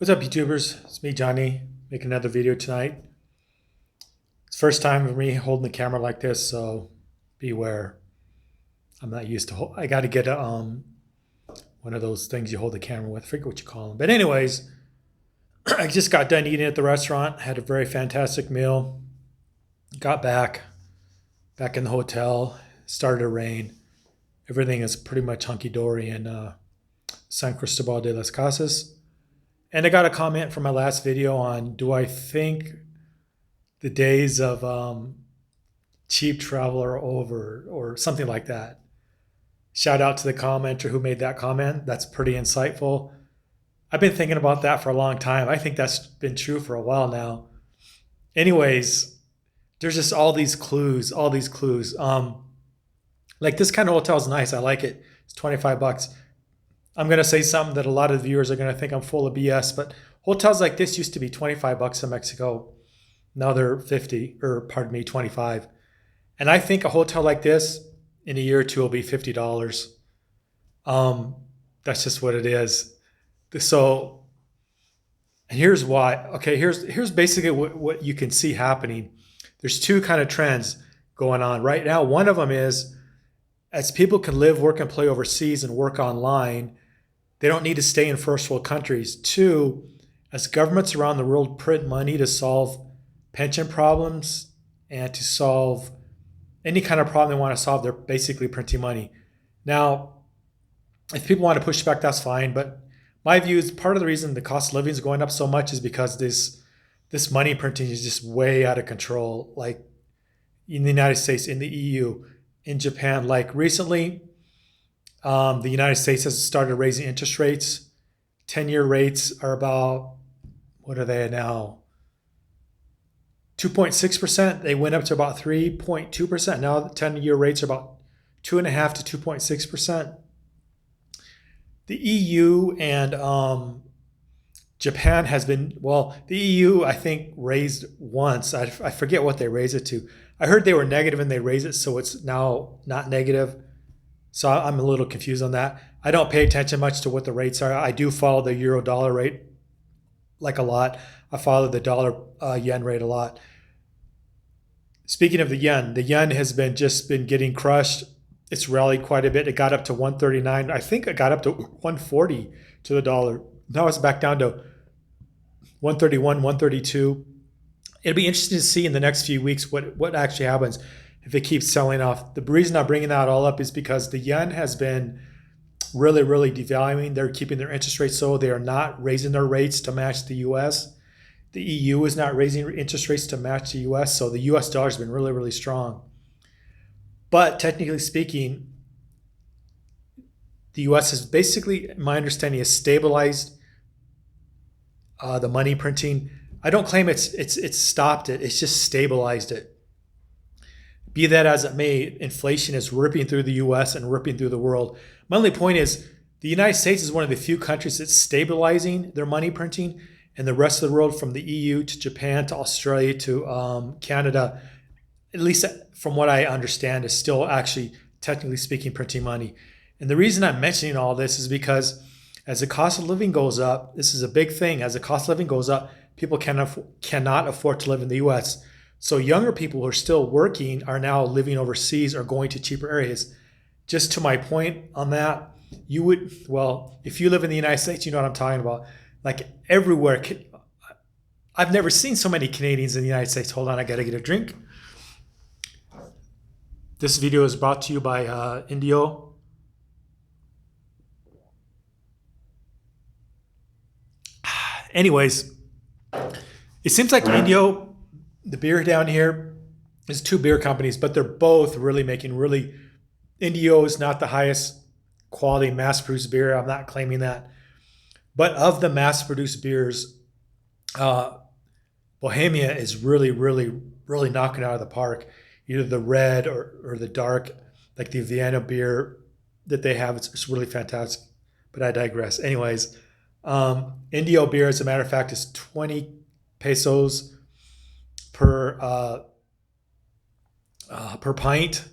What's up, YouTubers? It's me, Johnny, making another video tonight. It's the first time for me holding the camera like this, so beware. I'm not used to. I got to get one of those things you hold the camera with. I forget what you call them. But anyways, I just got done eating at the restaurant. Had a very fantastic meal. Got back in the hotel. Started to rain. Everything is pretty much hunky dory in San Cristobal de las Casas. And I got a comment from my last video on do I think the days of cheap travel are over or something like that. Shout out to the commenter who made that comment. That's pretty insightful. I've been thinking about that for a long time. I think that's been true for a while now. Anyways, there's just all these clues, all these clues. Like this kind of hotel is nice. I like it. It's 25 bucks. I'm going to say something that a lot of viewers are going to think I'm full of BS, but hotels like this used to be 25 bucks in Mexico. Now they're 50, or pardon me, 25. And I think a hotel like this in a year or two will be $50. That's just what it is. So here's why. Okay, here's basically what you can see happening. There's two kind of trends going on right now. One of them is as people can live, work, and play overseas and work online, they don't need to stay in first world countries. Two, as governments around the world print money to solve pension problems and to solve any kind of problem they want to solve, they're basically printing money. Now, if people want to push back, that's fine. But my view is part of the reason the cost of living is going up so much is because this money printing is just way out of control. Like in the United States, in the EU, in Japan, like recently, the United States has started raising interest rates. 10-year rates are about, what are they now? 2.6%. They went up to about 3.2%. Now the 10-year rates are about 2.5 to 2.6%. The EU and Japan has been, well, the EU, I think, raised once. I forget what they raised it to. I heard they were negative and they raised it, so it's now not negative. So I'm a little confused on that. I don't pay attention much to what the rates are. I do follow the euro dollar rate like a lot. I follow the dollar yen rate a lot. Speaking of the yen has been getting crushed. It's rallied quite a bit. It got up to 139. I think it got up to 140 to the dollar. Now it's back down to 131, 132. It'll be interesting to see in the next few weeks what actually happens if it keeps selling off. The reason I'm bringing that all up is because the yen has been really, really devaluing. They're keeping their interest rates low. They are not raising their rates to match the U.S. The EU is not raising interest rates to match the U.S. So the U.S. dollar has been really, really strong. But technically speaking, the U.S. has basically, my understanding, has stabilized the money printing. I don't claim it's stopped it. It's just stabilized it. Be that as it may, inflation is ripping through the U.S. and ripping through the world. My only point is the United States is one of the few countries that's stabilizing their money printing, and the rest of the world, from the EU to Japan to Australia to Canada, at least from what I understand, is still actually, technically speaking, printing money. And the reason I'm mentioning all this is because as the cost of living goes up, this is a big thing. As the cost of living goes up, people cannot afford to live in the U.S. So younger people who are still working are now living overseas or going to cheaper areas. Just to my point on that, you would, well, if you live in the United States, you know what I'm talking about. Like everywhere. I've never seen so many Canadians in the United States. Hold on, I gotta get a drink. This video is brought to you by Indio. Anyways, it seems like Indio, the beer down here, is two beer companies, but they're both really making really. Indio is not the highest quality mass-produced beer. I'm not claiming that. But of the mass-produced beers, Bohemia is really, really, really knocking it out of the park. Either the red or the dark, like the Vienna beer that they have, it's really fantastic. But I digress. Anyways, Indio beer, as a matter of fact, is 20 pesos per pint.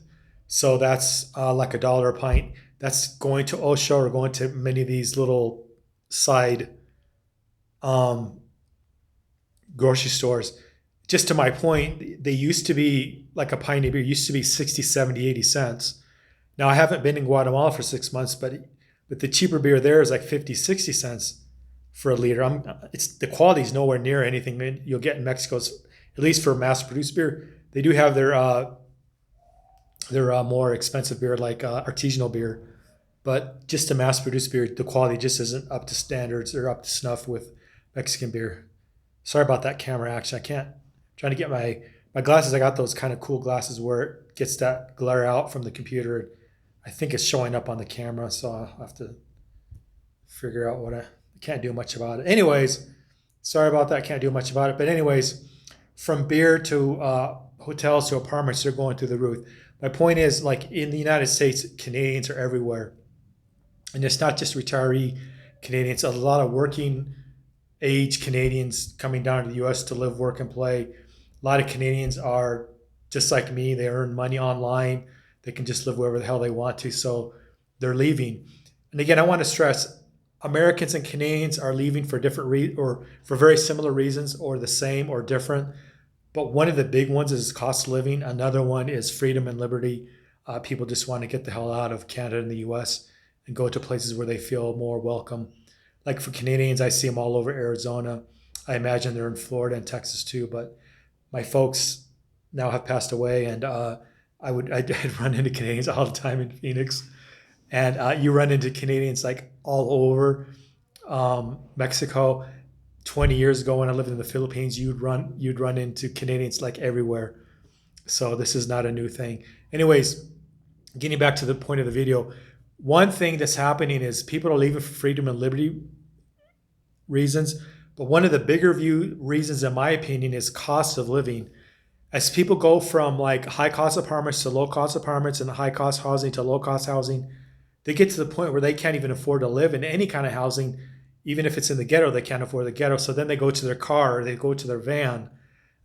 So that's like $1 a pint. That's going to Osho or going to many of these little side um, grocery stores. Just to my point, they used to be like a pint of beer used to be 60, 70, 80 cents. Now I haven't been in Guatemala for 6 months, but the cheaper beer there is like 50, 60 cents for a liter. It's the quality is nowhere near anything you'll get in Mexico. At least for mass produced beer. They do have their more expensive beer like artisanal beer, but just a mass produced beer, the quality just isn't up to standards or up to snuff with Mexican beer. Sorry about that camera action. I can't. I'm trying to get my glasses. I got those kind of cool glasses where it gets that glare out from the computer. I think it's showing up on the camera, so I'll have to figure out what I can't do much about it. Anyways, sorry about that. I can't do much about it. But anyways, from beer to hotels to apartments, they're going through the roof. My point is, like in the United States, Canadians are everywhere, and it's not just retiree Canadians. A lot of working age Canadians coming down to the U.S. to live, work, and play. A lot of Canadians are just like me. They earn money online. They can just live wherever the hell they want to. So they're leaving. And again, I want to stress Americans and Canadians are leaving for different or for very similar reasons, or the same or different. But one of the big ones is cost of living. Another one is freedom and liberty. People just want to get the hell out of Canada and the U.S. and go to places where they feel more welcome. Like for Canadians, I see them all over Arizona. I imagine they're in Florida and Texas too. But my folks now have passed away, and I'd run into Canadians all the time in Phoenix, and you run into Canadians like all over Mexico. 20 years ago, when I lived in the Philippines, you'd run into Canadians like everywhere. So this is not a new thing. Anyways, getting back to the point of the video, one thing that's happening is people are leaving for freedom and liberty reasons. But one of the bigger reasons, in my opinion, is cost of living. As people go from like high cost apartments to low cost apartments and high cost housing to low cost housing, they get to the point where they can't even afford to live in any kind of housing. Even if it's in the ghetto, they can't afford the ghetto. So then they go to their car, or they go to their van.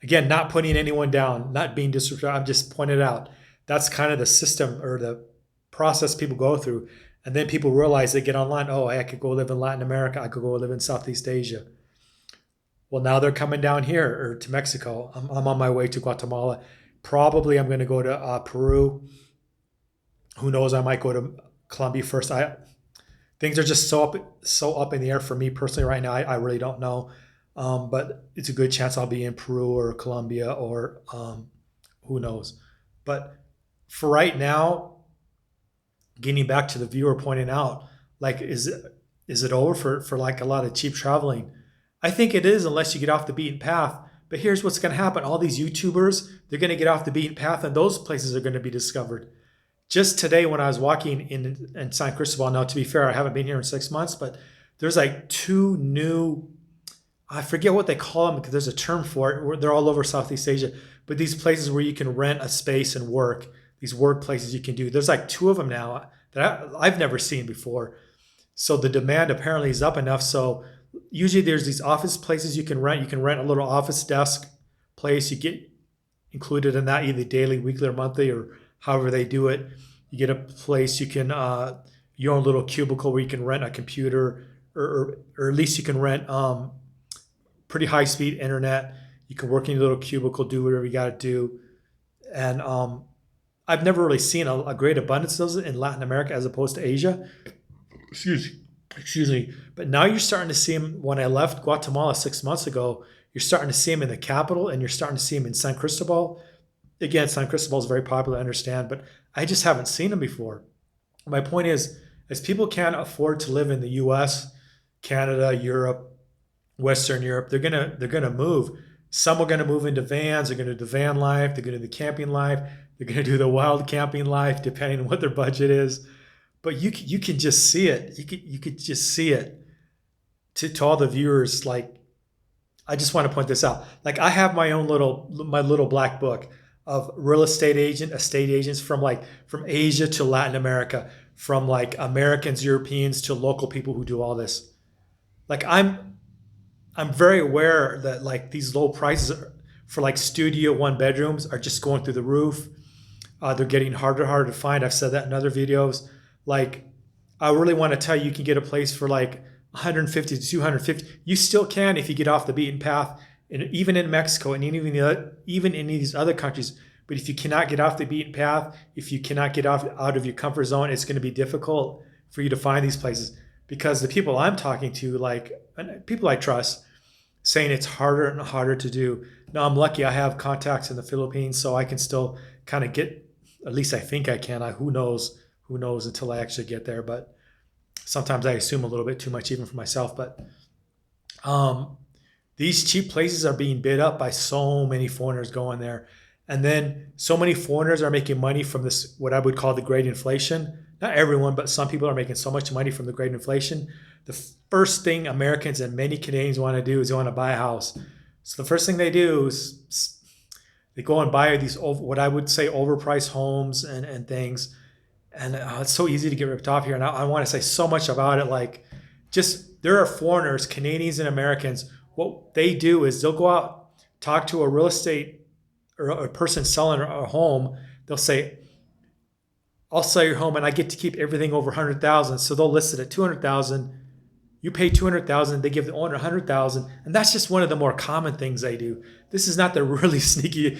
Again, not putting anyone down, not being disrespectful. I'm just pointing it out. That's kind of the system or the process people go through. And then people realize, they get online, oh, I could go live in Latin America. I could go live in Southeast Asia. Well, now they're coming down here or to Mexico. I'm on my way to Guatemala. Probably I'm going to go to Peru. Who knows? I might go to Colombia first. Things are just so up in the air for me personally right now. I really don't know, but it's a good chance I'll be in Peru or Colombia or who knows. But for right now, getting back to the viewer pointing out, like, is it over for like a lot of cheap traveling? I think it is, unless you get off the beaten path. But here's what's going to happen. All these YouTubers, they're going to get off the beaten path, and those places are going to be discovered. Just today when I was walking in San Cristobal, now to be fair, I haven't been here in 6 months, but there's like two new, I forget what they call them because there's a term for it. They're all over Southeast Asia, but these places where you can rent a space and work, these work places you can do. There's like two of them now that I've never seen before. So the demand apparently is up enough. So usually there's these office places you can rent. You can rent a little office desk place. You get included in that either daily, weekly, or monthly, or however they do it. You get a place you can, your own little cubicle where you can rent a computer, or at least you can rent pretty high speed internet. You can work in your little cubicle, do whatever you got to do. And I've never really seen a great abundance of those in Latin America as opposed to Asia. Excuse me. But now you're starting to see them. When I left Guatemala 6 months ago, you're starting to see them in the capital, and you're starting to see them in San Cristobal. Again, San Cristobal is very popular, I understand, but I just haven't seen them before. My point is, as people can't afford to live in the U.S., Canada, Europe, Western Europe, they're gonna move. Some are gonna move into vans. They're gonna do the van life. They're gonna do the camping life. They're gonna do the wild camping life, depending on what their budget is. But you can just see it. You could just see it. To all the viewers, like, I just want to point this out. Like, I have my little black book of estate agents from Asia to Latin America, from like Americans, Europeans to local people who do all this. Like, I'm very aware that like these low prices for like studio one bedrooms are just going through the roof. They're getting harder and harder to find. I've said that in other videos. Like, I really want to tell you, you can get a place for like 150 to 250. You still can if you get off the beaten path, and even in Mexico and even in these other countries. But if you cannot get off the beaten path, if you cannot get out of your comfort zone, it's going to be difficult for you to find these places, because the people I'm talking to, like people I trust, saying it's harder and harder to do. Now, I'm lucky I have contacts in the Philippines, so I can still kind of get, at least I think I can. Who knows? Who knows until I actually get there? But sometimes I assume a little bit too much even for myself. But these cheap places are being bid up by so many foreigners going there. And then so many foreigners are making money from this, what I would call the great inflation. Not everyone, but some people are making so much money from the great inflation. The first thing Americans and many Canadians want to do is they want to buy a house. So the first thing they do is they go and buy these, what I would say, overpriced homes and things. And it's so easy to get ripped off here. And I want to say so much about it. Like, just, there are foreigners, Canadians and Americans. What they do is they'll go out, talk to a real estate or a person selling a home. They'll say, I'll sell your home and I get to keep everything over 100,000. So they'll list it at 200,000. You pay 200,000. They give the owner 100,000, and that's just one of the more common things they do. This is not the really sneaky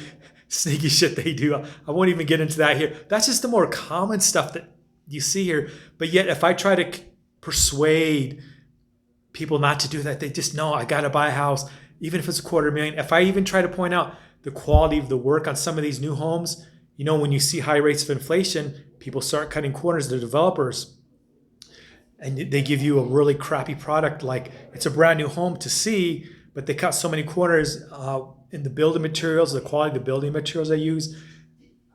shit they do. I won't even get into that here. That's just the more common stuff that you see here. But yet, if I try to persuade people not to do that, they just know I got to buy a house, even if it's $250,000. If I even try to point out the quality of the work on some of these new homes, when you see high rates of inflation, people start cutting corners. The developers, and they give you a really crappy product, like it's a brand new home to see, but they cut so many corners in the building materials, the quality of the building materials they use.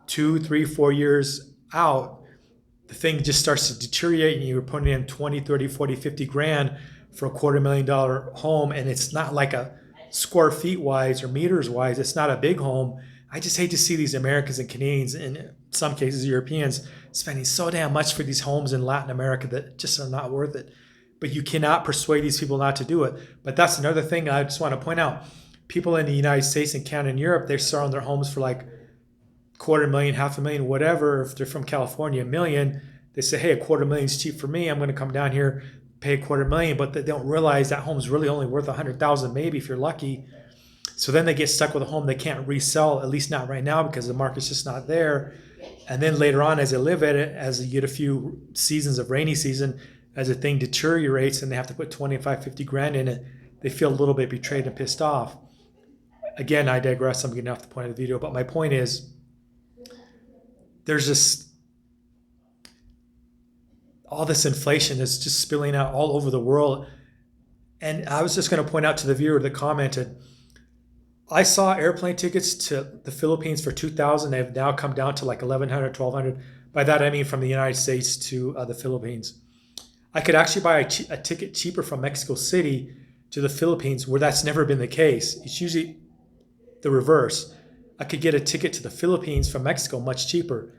2, 3, 4 years out, the thing just starts to deteriorate, and you're putting in 20, 30, 40, 50 grand for a $250,000 home, and it's not like a square feet wise or meters wise, it's not a big home. I just hate to see these Americans and Canadians, and in some cases Europeans, spending so damn much for these homes in Latin America that just are not worth it. But you cannot persuade these people not to do it. But that's another thing I just want to point out. People in the United States and Canada and Europe, they're selling their homes for like $250,000, $500,000, whatever. If they're from California, $1 million, they say, hey, $250,000 is cheap for me. I'm going to come down here, pay $250,000, but they don't realize that home's really only worth $100,000, maybe if you're lucky. So then they get stuck with a home they can't resell, at least not right now, because the market's just not there. And then later on, as they live at it, as you get a few seasons of rainy season, as the thing deteriorates and they have to put 25, 50 grand in it, they feel a little bit betrayed and pissed off. Again, I digress. I'm getting off the point of the video. But my point is, there's just all this inflation is just spilling out all over the world. And I was just going to point out to the viewer that commented, I saw airplane tickets to the Philippines for $2,000. They've now come down to like $1,100, $1,200. By that, I mean from the United States to the Philippines. I could actually buy a ticket cheaper from Mexico City to the Philippines, where that's never been the case. It's usually the reverse. I could get a ticket to the Philippines from Mexico much cheaper.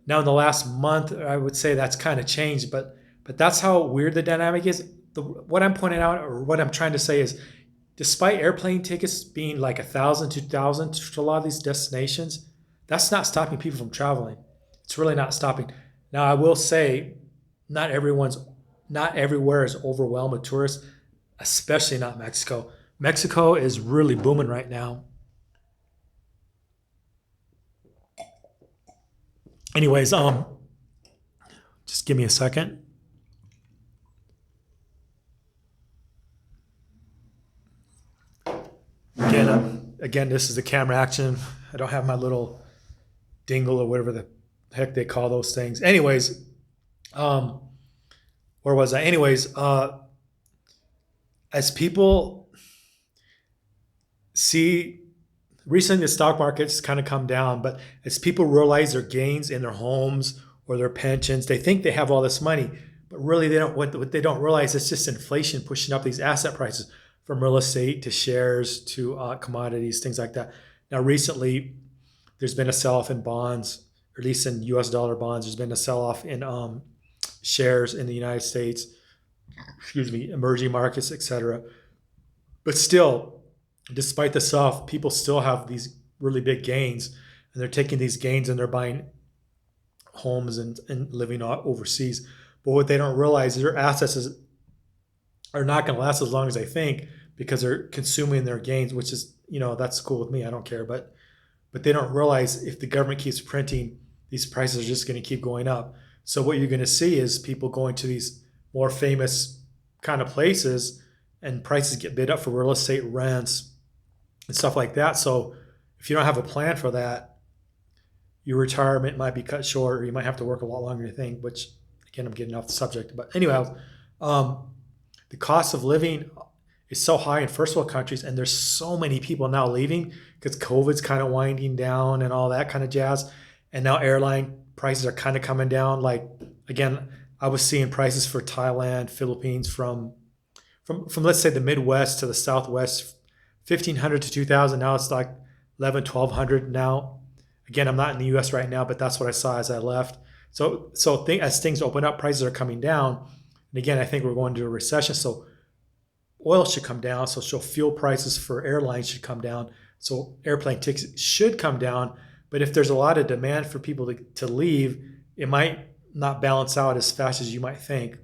Now, in the last month, I would say that's kind of changed, but that's how weird the dynamic is. What I'm pointing out, or what I'm trying to say is, despite airplane tickets being like $1,000, $2,000 to a lot of these destinations, that's not stopping people from traveling. It's really not stopping. Now, I will say, not everywhere is overwhelmed with tourists, especially not Mexico. Mexico is really booming right now. Anyways, just give me a second. Again, this is the camera action. I don't have my little dingle or whatever the heck they call those things. Anyways, where was I? Anyways, as people see, recently the stock market's kind of come down, but as people realize their gains in their homes or their pensions, they think they have all this money, but really they don't. What they don't realize is just inflation pushing up these asset prices, from real estate to shares to commodities, things like that. Now, recently, there's been a sell-off in bonds, or at least in U.S. dollar bonds. There's been a sell-off in shares in the United States, emerging markets, etc. But still, despite the sell-off, people still have these really big gains, and they're taking these gains and they're buying homes and living overseas. But what they don't realize is their assets are not going to last as long as they think because they're consuming their gains, which is, that's cool with me. I don't care. But they don't realize if the government keeps printing, these prices are just going to keep going up. So what you're going to see is people going to these more famous kind of places and prices get bid up for real estate rents and stuff like that. So if you don't have a plan for that, your retirement might be cut short or you might have to work a lot longer than you think, which again, I'm getting off the subject. But anyway, the cost of living is so high in first world countries, and there's so many people now leaving because COVID's kind of winding down and all that kind of jazz. And now airline prices are kind of coming down. Like again, I was seeing prices for Thailand, Philippines from let's say the Midwest to the Southwest, 1,500 to 2,000. Now it's like 11, 1,200 now. Again, I'm not in the U.S. right now, but that's what I saw as I left. So as things open up, prices are coming down. And again, I think we're going to a recession. So oil should come down. So fuel prices for airlines should come down. So airplane tickets should come down. But if there's a lot of demand for people to leave, it might not balance out as fast as you might think.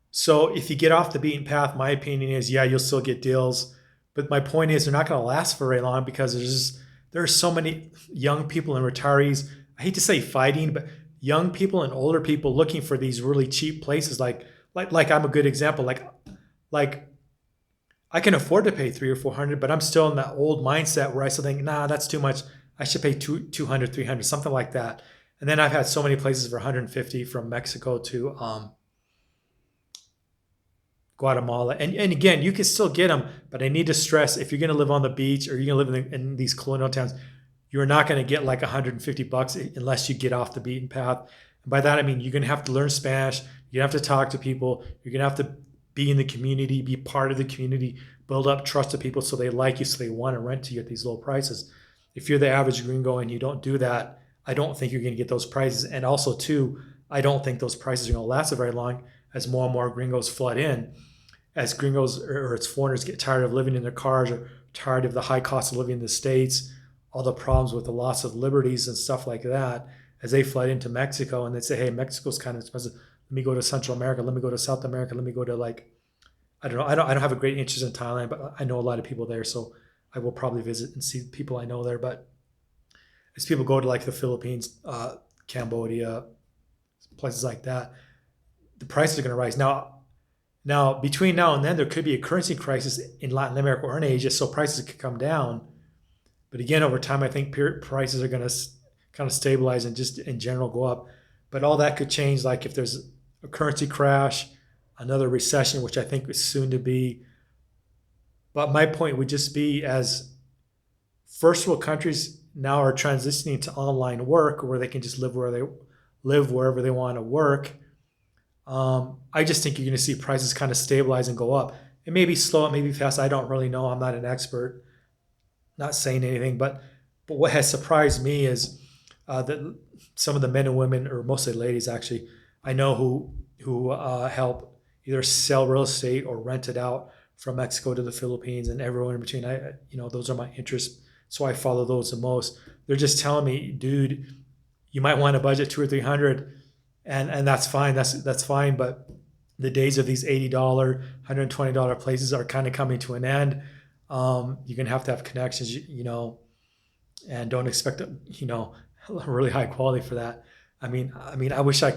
So if you get off the beaten path, my opinion is, yeah, you'll still get deals. But my point is they're not going to last for very long because there are so many young people and retirees. I hate to say fighting, but young people and older people looking for these really cheap places. Like I'm a good example. Like I can afford to pay 300 or 400, but I'm still in that old mindset where I still think, nah, that's too much. I should pay 200, 300, something like that. And then I've had so many places for 150 from Mexico to Guatemala. And again, you can still get them, but I need to stress if you're going to live on the beach or you're going to live in these colonial towns, you're not going to get like $150 unless you get off the beaten path. And by that, I mean, you're going to have to learn Spanish. You're going to have to talk to people. You're going to have to be in the community, be part of the community, build up trust of people so they like you, so they want to rent to you at these low prices. If you're the average gringo and you don't do that, I don't think you're going to get those prices. And also, too, I don't think those prices are going to last very long as more and more gringos flood in. As gringos or as foreigners get tired of living in their cars or tired of the high cost of living in the States, all the problems with the loss of liberties and stuff like that, as they flood into Mexico and they say, hey, Mexico's kind of expensive. Let me go to Central America. Let me go to South America. Let me go to I don't know. I don't have a great interest in Thailand, but I know a lot of people there. So I will probably visit and see people I know there. But as people go to like the Philippines, Cambodia, places like that, the prices are going to rise. Now, between now and then, there could be a currency crisis in Latin America or in Asia, so prices could come down. But again, over time, I think prices are going to kind of stabilize and just in general go up. But all that could change, like if there's a currency crash, another recession, which I think is soon to be. But my point would just be as first world countries now are transitioning to online work where they can just live wherever they want to work. I just think you're going to see prices kind of stabilize and go up. It may be slow, it may be fast. I don't really know. I'm not an expert, not saying anything. But what has surprised me is that some of the men and women, or mostly ladies actually, I know who help either sell real estate or rent it out from Mexico to the Philippines and everyone in between. Those are my interests, so I follow those the most. They're just telling me, dude, you might want to budget 200 or 300. And that's fine. That's fine. But the days of these $80, $120 places are kind of coming to an end. You're gonna have to have connections, and don't expect really high quality for that. I mean, I wish I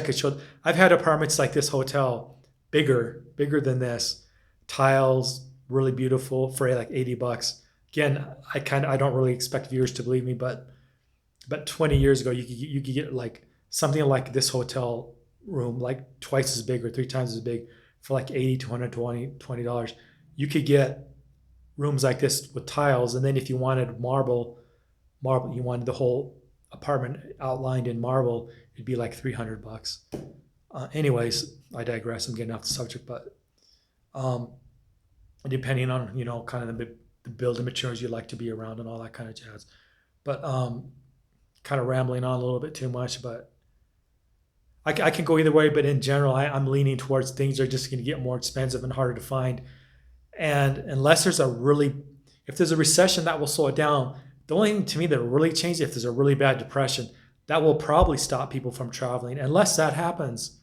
could show. I've had apartments like this hotel, bigger than this, tiles, really beautiful for like $80. Again, I don't really expect viewers to believe me, but 20 years ago, you could get like something like this hotel room, like twice as big or 3 times as big for like $80 to $120. You could get rooms like this with tiles. And then if you wanted marble, you wanted the whole apartment outlined in marble, it'd be like $300. Anyways, I digress. I'm getting off the subject, but depending on, kind of the building materials you like to be around and all that kind of jazz. But kind of rambling on a little bit too much, but I can go either way, but in general, I'm leaning towards things are just going to get more expensive and harder to find. And unless if there's a recession, that will slow it down. The only thing to me that will really change if there's a really bad depression, that will probably stop people from traveling. Unless that happens,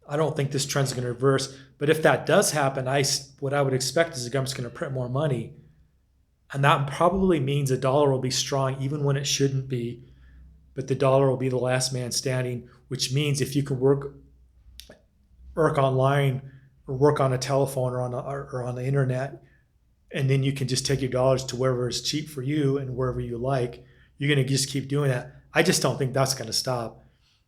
I don't think this trend's going to reverse. But if that does happen, what I would expect is the government's going to print more money, and that probably means the dollar will be strong even when it shouldn't be. But the dollar will be the last man standing, which means if you can work online or work on a telephone or on the internet, and then you can just take your dollars to wherever is cheap for you and wherever you like, you're going to just keep doing that. I just don't think that's going to stop.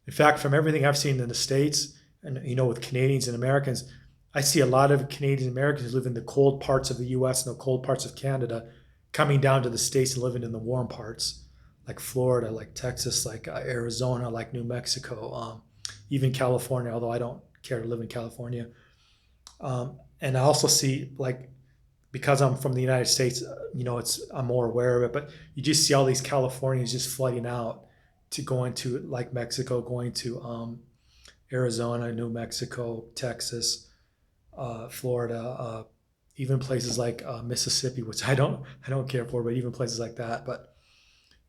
In fact, from everything I've seen in the States and with Canadians and Americans, I see a lot of Canadian Americans who live in the cold parts of the US and the cold parts of Canada coming down to the States and living in the warm parts, like Florida, like Texas, like Arizona, like New Mexico, even California, although I don't care to live in California. And I also see, like, because I'm from the United States, I'm more aware of it. But you just see all these Californians just flooding out to going to like Mexico, going to Arizona, New Mexico, Texas, Florida, even places like Mississippi, which I don't care for, but even places like that. But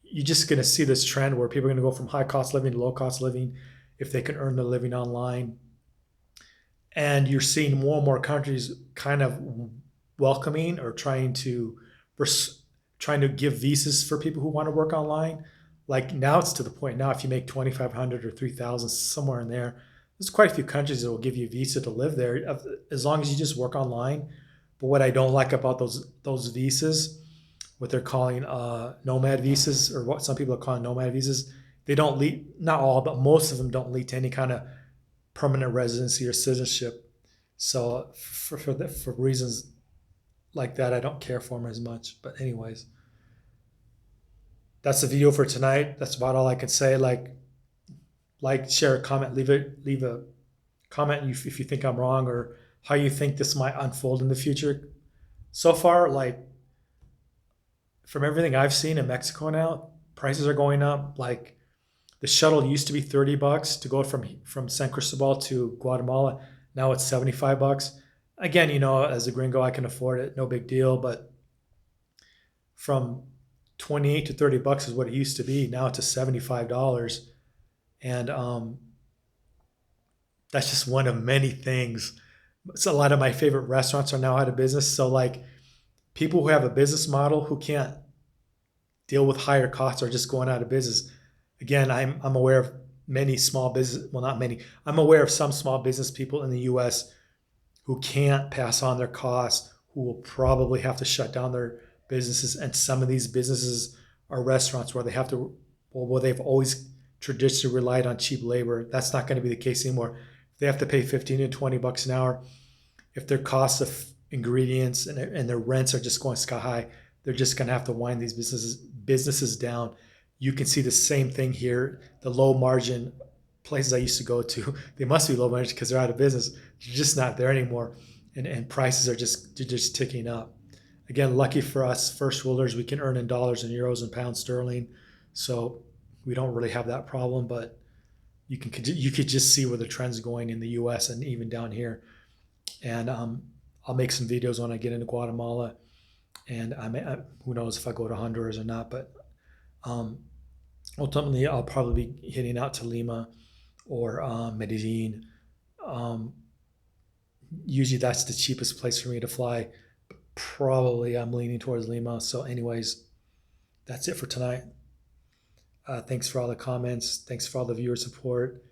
you're just going to see this trend where people are going to go from high cost living to low cost living if they can earn their living online. And you're seeing more and more countries kind of welcoming or trying to give visas for people who want to work online. Like now it's to the point now if you make 2,500 or 3,000 somewhere in there, there's quite a few countries that will give you a visa to live there as long as you just work online. But what I don't like about those visas, what they're calling nomad visas, or what some people are calling nomad visas, they don't lead, not all, but most of them don't lead to any kind of permanent residency or citizenship. So for reasons like that, I don't care for them as much. But anyways, that's the video for tonight. That's about all I can say. Share a comment, leave a comment if you think I'm wrong or how you think this might unfold in the future. So far, like from everything I've seen in Mexico now, prices are going up. Like the shuttle used to be $30 to go from San Cristobal to Guatemala. Now it's $75. Again, as a gringo, I can afford it, no big deal. But from 28 to $30 is what it used to be. Now it's $75, and that's just one of many things. So a lot of my favorite restaurants are now out of business. So like people who have a business model who can't deal with higher costs are just going out of business. Again, I'm aware of many small business, well, not many. I'm aware of some small business people in the U.S. who can't pass on their costs, who will probably have to shut down their businesses. And some of these businesses are restaurants where they've always traditionally relied on cheap labor. That's not going to be the case anymore. They have to pay 15 to 20 bucks an hour. If their costs of ingredients and their rents are just going sky high, they're just going to have to wind these businesses down. You can see the same thing here. The low margin places I used to go to, they must be low margin because they're out of business. They're just not there anymore. And prices are just ticking up. Again, lucky for us first worlders, we can earn in dollars and euros and pounds sterling. So we don't really have that problem, but you could just see where the trend's going in the US and even down here. And I'll make some videos when I get into Guatemala, and who knows if I go to Honduras or not, but ultimately I'll probably be heading out to Lima or Medellin. Usually that's the cheapest place for me to fly. Probably I'm leaning towards Lima. So anyways, that's it for tonight. Thanks for all the comments. Thanks for all the viewer support.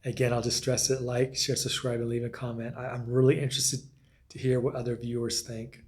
Again, I'll just stress it: like, share, subscribe, and leave a comment. I'm really interested to hear what other viewers think.